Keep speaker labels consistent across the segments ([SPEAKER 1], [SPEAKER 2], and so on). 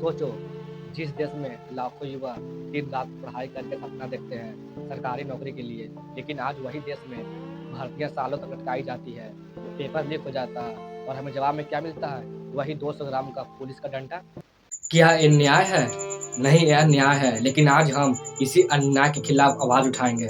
[SPEAKER 1] सोचो, जिस देश में लाखों युवा दिन रात पढ़ाई करके सपना देखते हैं सरकारी नौकरी के लिए, लेकिन आज वही देश में भर्तियां सालों तक लटकाई जाती है। पेपर लीक हो जाता है और हमें जवाब में क्या मिलता है? वही 200 ग्राम का पुलिस का डंडा।
[SPEAKER 2] क्या ये न्याय है? नहीं, यह न्याय है, लेकिन आज हम इसी अन्याय के खिलाफ आवाज उठाएंगे।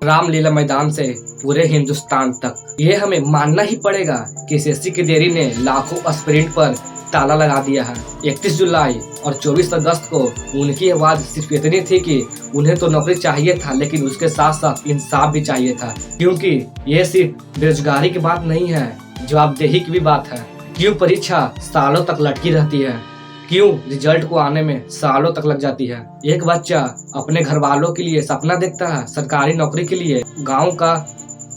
[SPEAKER 2] रामलीला मैदान से पूरे हिंदुस्तान तक ये हमें मानना ही पड़ेगा कि एसएससी की देरी ने लाखों एस्पिरेंट पर ताला लगा दिया है। 31 जुलाई और 24 अगस्त को उनकी आवाज सिर्फ इतनी थी कि उन्हें तो नौकरी चाहिए था, लेकिन उसके साथ साथ इंसाफ भी चाहिए था, क्योंकि ये सिर्फ बेरोजगारी की बात नहीं है, जवाबदेही की भी बात है। क्यों परीक्षा सालों तक लटकी रहती है? क्यों रिजल्ट को आने में सालों तक लग जाती है? एक बच्चा अपने घर वालों के लिए सपना देखता है सरकारी नौकरी के लिए। गांव का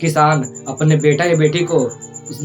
[SPEAKER 2] किसान अपने बेटा या बेटी को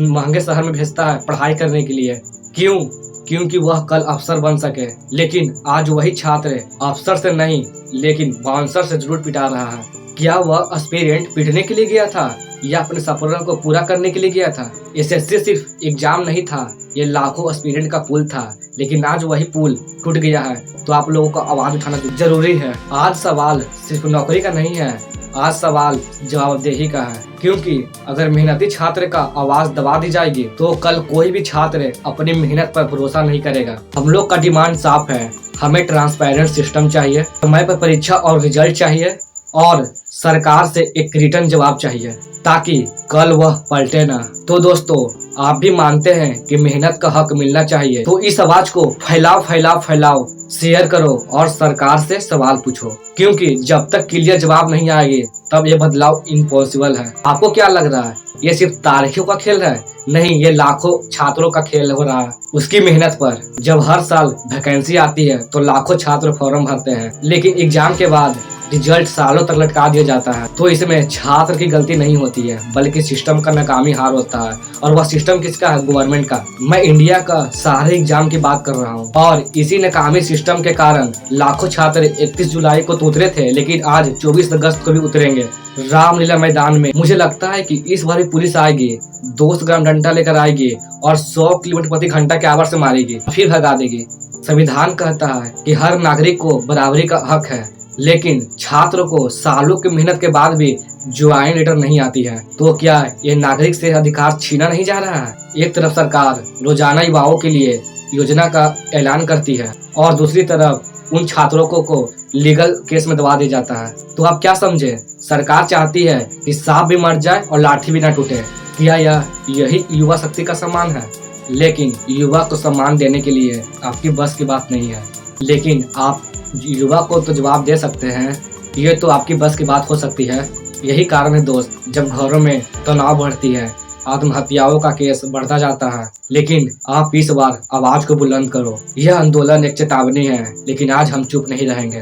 [SPEAKER 2] महंगे शहर में भेजता है पढ़ाई करने के लिए। क्यों? क्योंकि वह कल अफसर बन सके। लेकिन आज वही छात्र अफसर से नहीं, लेकिन बाउंसर से जरूर पिटा रहा है। क्या वह एस्पिरेंट पीटने के लिए गया था या अपने सपनों को पूरा करने के लिए गया था? एसएससी सिर्फ एग्जाम नहीं था, ये लाखों एस्पिरेंट का पुल था, लेकिन आज वही पुल टूट गया है, तो आप लोगों को आवाज उठाना जरूरी है। आज सवाल सिर्फ नौकरी का नहीं है, आज सवाल जवाबदेही का है, क्योंकि अगर मेहनती छात्र का आवाज दबा दी जाएगी तो कल कोई भी छात्र अपनी मेहनत पर भरोसा नहीं करेगा। हम लोग का डिमांड साफ है, हमें ट्रांसपेरेंट सिस्टम चाहिए, समय पर परीक्षा और रिजल्ट चाहिए, और सरकार से एक रिटर्न जवाब चाहिए, ताकि कल वह पलटे ना। तो दोस्तों, आप भी मानते हैं कि मेहनत का हक मिलना चाहिए, तो इस आवाज को फैलाओ फैलाओ फैलाओ, शेयर करो और सरकार से सवाल पूछो, क्योंकि जब तक क्लियर जवाब नहीं आएगी तब ये बदलाव इम्पॉसिबल है। आपको क्या लग रहा है, ये सिर्फ तारीखों का खेल है? नहीं, ये लाखों छात्रों का खेल हो रहा है, उसकी मेहनत पर। जब हर साल वैकेंसी आती है तो लाखों छात्र फॉर्म भरते हैं, लेकिन एग्जाम के बाद रिजल्ट सालों तक लटका दिया जाता है। तो इसमें छात्र की गलती नहीं होती है, बल्कि सिस्टम का नाकामी हार होता है। और वह सिस्टम किसका है? गवर्नमेंट का। मैं इंडिया का सारे एग्जाम की बात कर रहा हूँ, और इसी नाकामी सिस्टम के कारण लाखों छात्र 31 जुलाई को तो उतरे थे, लेकिन आज 24 अगस्त को भी उतरेंगे रामलीला मैदान में। मुझे लगता है कि इस बार पुलिस आएगी, 200 ग्राम डंडा लेकर आएगी और 100 किलोमीटर प्रति घंटा के आवाज से मारेगी, फिर भगा देगी। संविधान कहता है कि हर नागरिक को बराबरी का हक है, लेकिन छात्रों को सालों की मेहनत के बाद भी ज्वाइन लेटर नहीं आती है। तो क्या ये नागरिक से अधिकार छीना नहीं जा रहा है? एक तरफ सरकार रोजाना युवाओं के लिए योजना का ऐलान करती है, और दूसरी तरफ उन छात्रों को लीगल केस में दबा दिया जाता है। तो आप क्या समझे? सरकार चाहती है कि सांप भी मर जाए और लाठी भी ना टूटे। क्या यही युवा शक्ति का सम्मान है? लेकिन युवा को सम्मान देने के लिए आपकी बस की बात नहीं है, लेकिन आप युवा को तो जवाब दे सकते हैं, ये तो आपकी बस की बात हो सकती है। यही कारण है दोस्त, जब घरों में तनाव बढ़ती है, आत्महत्याओं का केस बढ़ता जाता है, लेकिन आप इस बार आवाज को बुलंद करो। यह आंदोलन एक चेतावनी है, लेकिन आज हम चुप नहीं रहेंगे,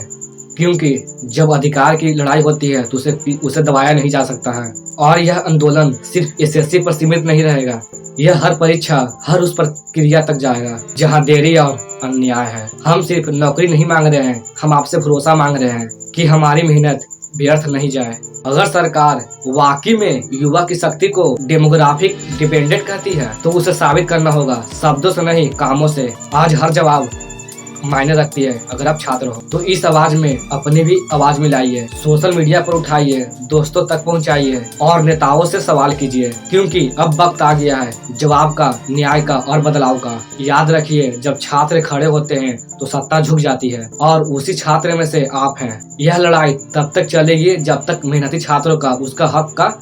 [SPEAKER 2] क्योंकि जब अधिकार की लड़ाई होती है तो उसे दबाया नहीं जा सकता है। और यह आंदोलन सिर्फ एसएससी पर सीमित नहीं रहेगा, यह हर परीक्षा, हर उस प्रक्रिया तक जाएगा जहां देरी और अन्याय है। हम सिर्फ नौकरी नहीं मांग रहे हैं, हम आपसे भरोसा मांग रहे हैं कि हमारी मेहनत व्यर्थ नहीं जाए। अगर सरकार वाकई में युवा की शक्ति को डेमोग्राफिक डिपेंडेंट कहती है, तो उसे साबित करना होगा, शब्दों से नहीं, कामों से। आज हर जवाब मायने रखती है। अगर आप छात्र हो तो इस आवाज में अपनी भी आवाज मिलाइए, सोशल मीडिया पर उठाइए, दोस्तों तक पहुंचाइए और नेताओं से सवाल कीजिए, क्योंकि अब वक्त आ गया है जवाब का, न्याय का और बदलाव का। याद रखिए, जब छात्र खड़े होते हैं तो सत्ता झुक जाती है, और उसी छात्र में से आप हैं। यह लड़ाई तब तक चलेगी जब तक मेहनती छात्रों का उसका हक का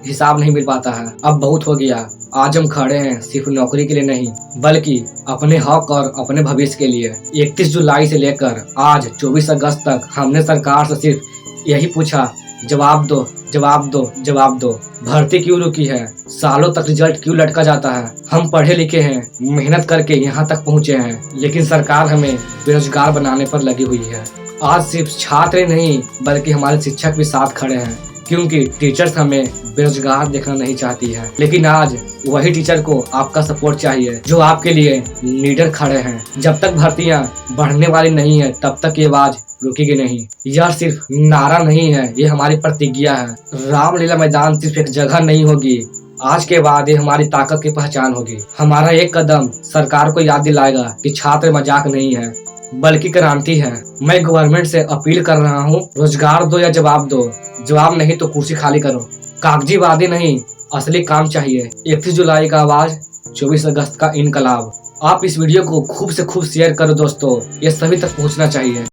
[SPEAKER 2] हिसाब नहीं मिल पाता है। अब बहुत हो गया, आज हम खड़े हैं सिर्फ नौकरी के लिए नहीं, बल्कि अपने हक और अपने भविष्य के लिए। 31 जुलाई से लेकर आज 24 अगस्त तक हमने सरकार से सिर्फ यही पूछा, जवाब दो, जवाब दो, जवाब दो। भर्ती क्यों रुकी है? सालों तक रिजल्ट क्यों लटका जाता है? हम पढ़े लिखे हैं, मेहनत करके यहाँ तक पहुँचे हैं, लेकिन सरकार हमें बेरोजगार बनाने पर लगी हुई है। आज सिर्फ छात्र नहीं, बल्कि हमारे शिक्षक भी साथ खड़े हैं, क्योंकि टीचर्स हमें बेरोजगार देखना नहीं चाहती है। लेकिन आज वही टीचर को आपका सपोर्ट चाहिए, जो आपके लिए लीडर खड़े हैं। जब तक भर्तियां बढ़ने वाली नहीं है, तब तक ये आवाज रुकेगी नहीं। यह सिर्फ नारा नहीं है, ये हमारी प्रतिज्ञा है। रामलीला मैदान सिर्फ एक जगह नहीं होगी, आज के बाद ये हमारी ताकत की पहचान होगी। हमारा एक कदम सरकार को याद दिलाएगा कि छात्र मजाक नहीं है, बल्कि क्रांति है। मैं गवर्नमेंट से अपील कर रहा हूँ, रोजगार दो या जवाब दो। जवाब नहीं तो कुर्सी खाली करो। कागजी वादे नहीं, असली काम चाहिए। 31 जुलाई का आवाज, 24 अगस्त का इनकलाब। आप इस वीडियो को खूब से खूब शेयर करो दोस्तों, ये सभी तक पहुंचना चाहिए।